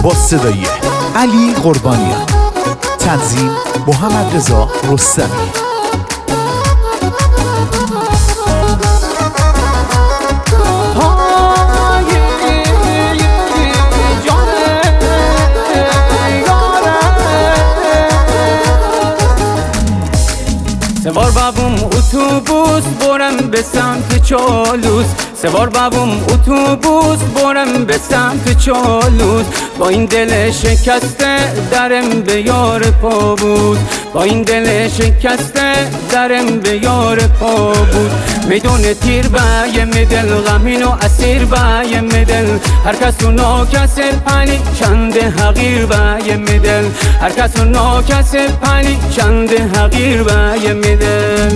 با صدای علی قربانیان، تنظیم محمد رضا رستمی. سوار بابم اتوبوس برم به سمت چالوس، سوار بابم اتوبوس برم به سمت چالوس. با این دل شکسته درم به یار پا بود، با این دل شکسته درم به یار پا بود. میدون تیر بایم دل غمین و اسیر بایم دل، هر کس و ناکس پنی چند حقیر بایم دل، هر کس و ناکس پنی چند حقیر بایم دل.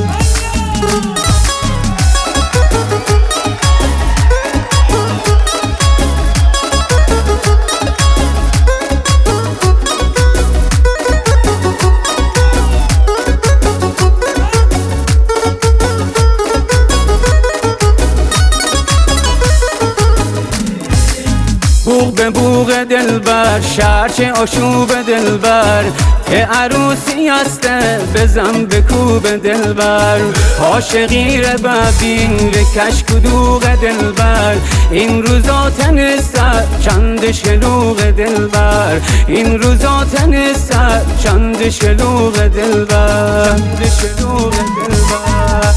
بوغ به بوغ دلبر، شرچه آشوب دلبر، که عروسی هسته بزن به کوب دلبر. عاشقی رو ببین به کشک و دوغ دلبر، این روزا تن سر چند شلوغ دلبر، این روزا تن سر چند شلوغ دلبر، چند شلوغ دلبر.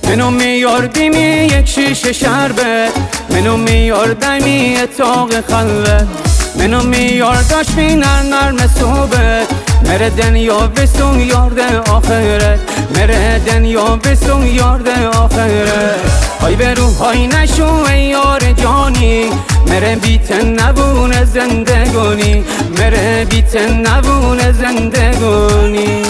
منو میاردیمی یک شیشه شربت، منو میاردیمی اتاق خلوت، منو میارداش بی نرم صحبت. مره دنیا بسون یارده آخرت، مره دنیا بسون یارده آخرت. های برو های نشو ای یار جانی، مره بیتن نبونه زندگانی، مره بیتن نبونه زندگانی.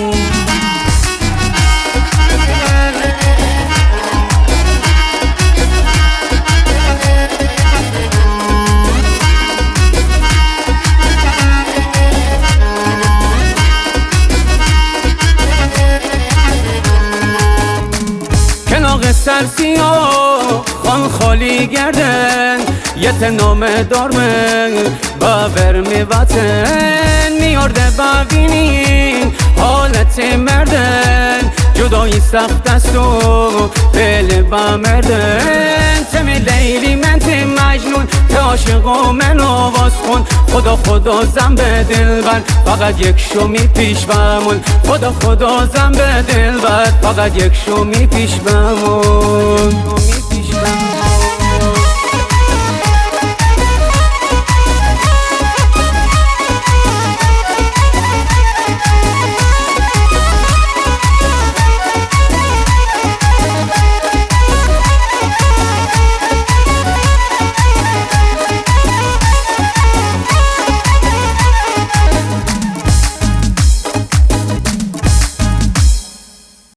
سرسیا خان خالی گردن، یه نامه دارمه با برمی وطن. میارده ببینین حالت مردن، جدایی سخت است و دل با مردن. تم لیلی من تم مجنون، ته عاشق و من آواز کن. خدا خدا زن به دل بر، فقط یک شمی پیش بمون. خدا خدا زن به دل بر، فقط یک شمی پیش بمون.